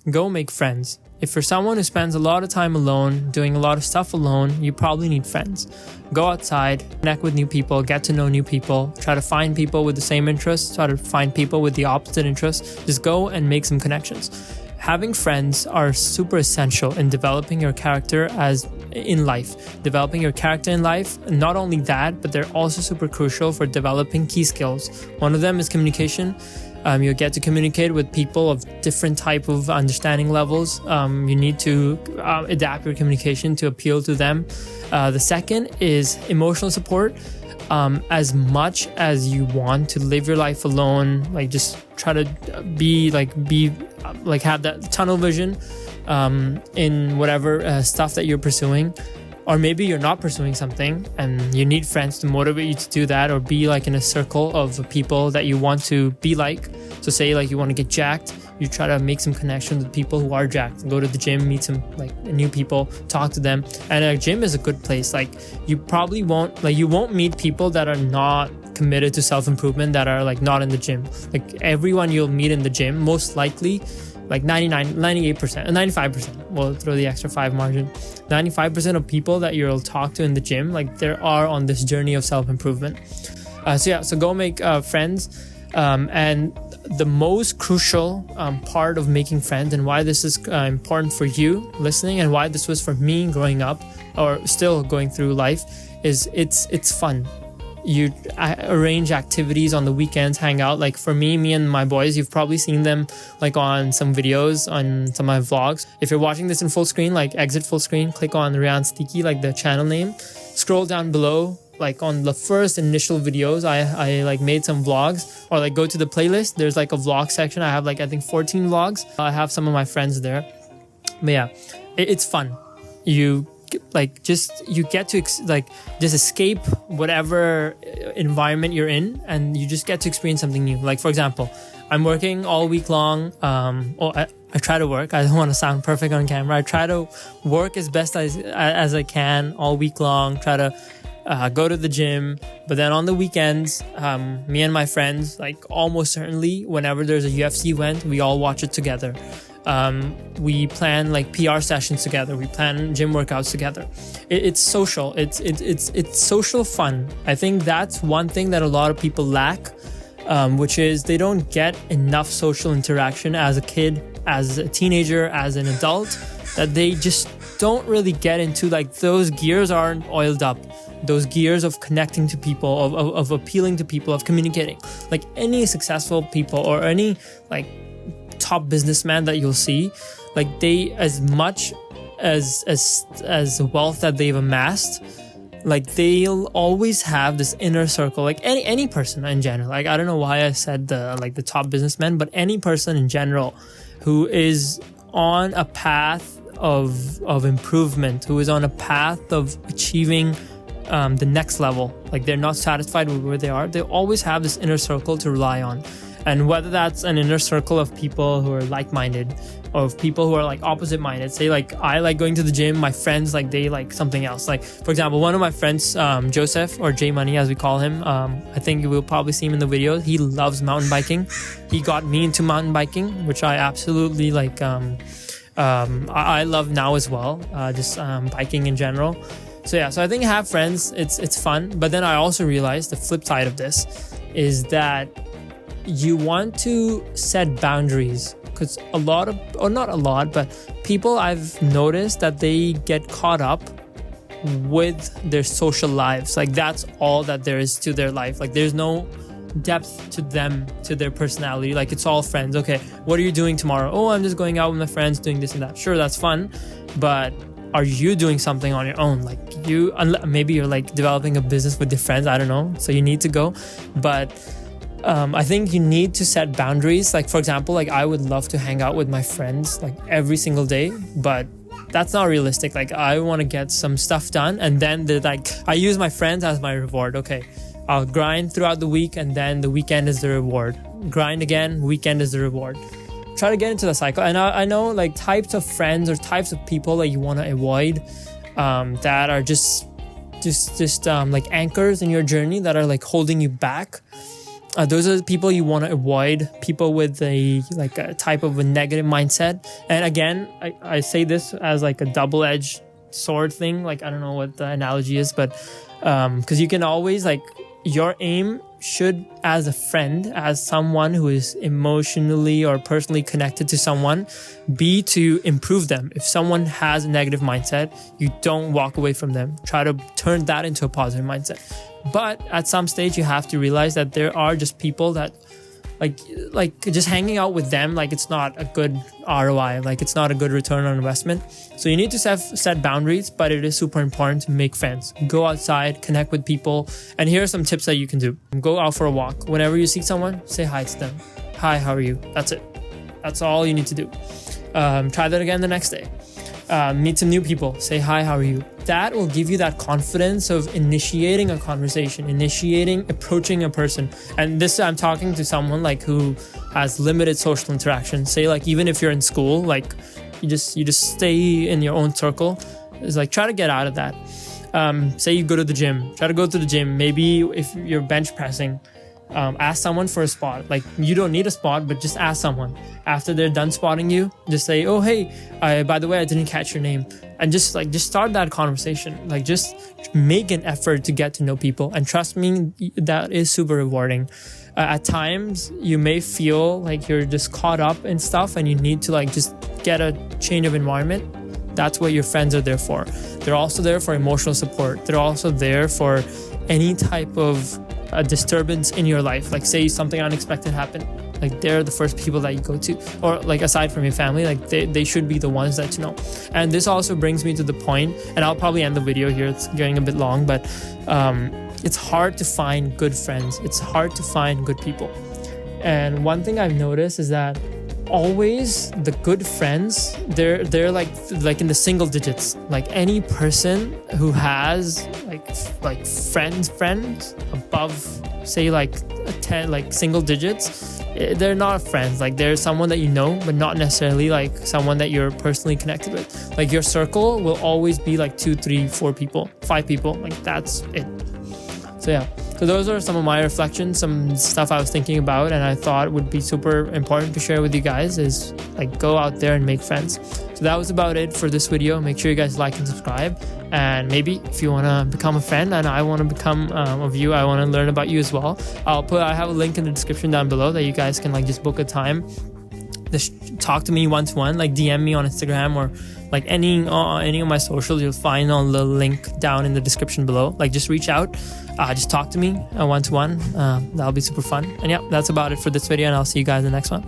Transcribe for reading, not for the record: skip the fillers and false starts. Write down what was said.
go make friends. If you're someone who spends a lot of time alone, doing a lot of stuff alone, you probably need friends. Go outside, connect with new people, get to know new people, try to find people with the same interests, try to find people with the opposite interests. Just go and make some connections. Having friends are super essential in developing your character in life. Developing your character in life, and not only that, but they're also super crucial for developing key skills. One of them is communication. You'll get to communicate with people of different type of understanding levels. You need to adapt your communication to appeal to them. The second is emotional support. As much as you want to live your life alone, like just try to have that tunnel vision in whatever stuff that you're pursuing. Or maybe you're not pursuing something and you need friends to motivate you to do that, or be like in a circle of people that you want to be like. So say like you want to get jacked, you try to make some connections with people who are jacked. Go to the gym, meet some like new people, talk to them. And a gym is a good place. Like you probably won't meet people that are not committed to self-improvement, that are like not in the gym. Like everyone you'll meet in the gym, most likely like 95%, we'll throw the extra 5 margin. 95% of people that you'll talk to in the gym, like they are on this journey of self-improvement. So go make friends. And the most crucial part of making friends, and why this is important for you listening, and why this was for me growing up or still going through life, is it's fun. You arrange activities on the weekends, hang out. Like for me and my boys, you've probably seen them like on some videos, on some of my vlogs. If you're watching this in full screen, like exit full screen, click on Rayyan Siddiqui, like the channel name. Scroll down below, like on the first initial videos, I like made some vlogs, or like go to the playlist. There's like a vlog section. I have like, I think 14 vlogs. I have some of my friends there. But yeah, it's fun. You get to just escape whatever environment you're in, and you just get to experience something new. Like for example, I'm working all week long. I try to work. I don't want to sound perfect on camera. I try to work as best as I can all week long. Try to go to the gym. But then on the weekends, me and my friends, like almost certainly whenever there's a UFC event, we all watch it together. We plan like PR sessions together. We plan gym workouts together. It's social. It's social fun. I think that's one thing that a lot of people lack, which is they don't get enough social interaction as a kid, as a teenager, as an adult, that they just don't really get into. Like those gears aren't oiled up. Those gears of connecting to people, of appealing to people, of communicating. Like any successful people or any like top businessman that you'll see, like they, as much as wealth that they've amassed, like they'll always have this inner circle. Like any person in general, like I don't know why I said the top businessman, but any person in general who is on a path of improvement, who is on a path of achieving the next level, like they're not satisfied with where they are, they always have this inner circle to rely on. And whether that's an inner circle of people who are like-minded, or of people who are like opposite-minded. Say like I like going to the gym, my friends like they like something else. Like for example, one of my friends, Joseph, or J Money as we call him, I think you will probably see him in the video. He loves mountain biking. He got me into mountain biking, which I absolutely like. I love now as well, just biking in general. So yeah, so I think have friends, it's fun. But then I also realized the flip side of this is that you want to set boundaries, because not a lot, but people I've noticed that they get caught up with their social lives. Like that's all that there is to their life. Like there's no depth to them, to their personality. Like it's all friends. Okay, what are you doing tomorrow? Oh, I'm just going out with my friends doing this and that. Sure, that's fun, but are you doing something on your own? Like maybe you're like developing a business with your friends, I don't know, so you need to go. But I think you need to set boundaries. Like for example, like I would love to hang out with my friends like every single day, but that's not realistic. Like I want to get some stuff done, and then I use my friends as my reward. Okay, I'll grind throughout the week, and then the weekend is the reward. Grind again, weekend is the reward. Try to get into the cycle. And I know like types of friends or types of people that you want to avoid, that are just like anchors in your journey, that are like holding you back. Those are the people you want to avoid, people with a type of a negative mindset. And again, I say this as like a double-edged sword thing. Like, I don't know what the analogy is, but because you can always, like, your aim should, as a friend, as someone who is emotionally or personally connected to someone, be to improve them. If someone has a negative mindset, you don't walk away from them. Try to turn that into a positive mindset. But at some stage, you have to realize that there are just people that like just hanging out with them, like, it's not a good ROI, like, it's not a good return on investment. So you need to set boundaries, but it is super important to make friends. Go outside, connect with people. And here are some tips that you can do. Go out for a walk. Whenever you see someone, say hi to them. Hi, how are you? That's it. That's all you need to do. Try that again the next day. Meet some new people. Say hi, how are you? That will give you that confidence of initiating a conversation, approaching a person. And this, I'm talking to someone like who has limited social interaction. Say, like, even if you're in school, like, you just stay in your own circle. It's like, try to get out of that. Say you go to the gym. Try to go to the gym. Maybe if you're bench pressing, ask someone for a spot. Like, you don't need a spot, but just ask someone. After they're done spotting you, just say, oh, hey, by the way, I didn't catch your name. And just start that conversation. Like, just make an effort to get to know people. And trust me, that is super rewarding. At times, you may feel like you're just caught up in stuff and you need to, like, just get a change of environment. That's what your friends are there for. They're also there for emotional support. They're also there for any type of a disturbance in your life. Like, say something unexpected happened, like, they're the first people that you go to. Or, like, aside from your family, like, they should be the ones that you know. And this also brings me to the point, and I'll probably end the video here, it's getting a bit long, but it's hard to find good friends. It's hard to find good people. And one thing I've noticed is that always the good friends, they're like in the single digits. Like, any person who has like friends above, say, like 10, like single digits, they're not friends. Like, they're someone that you know, but not necessarily like someone that you're personally connected with. Like, your circle will always be like 2, 3, 4 people, 5 people. Like, that's it. So yeah, so those are some of my reflections, some stuff I was thinking about, and I thought would be super important to share with you guys, is like, go out there and make friends. So that was about it for this video. Make sure you guys like and subscribe, and maybe if you want to become a friend and I want to become of you, I want to learn about you as well, I have a link in the description down below that you guys can, like, just book a time, just talk to me one-to-one, like DM me on Instagram or like any of my socials. You'll find on the link down in the description below. Like, just reach out, just talk to me one-to-one. That'll be super fun. And yeah, that's about it for this video, and I'll see you guys in the next one.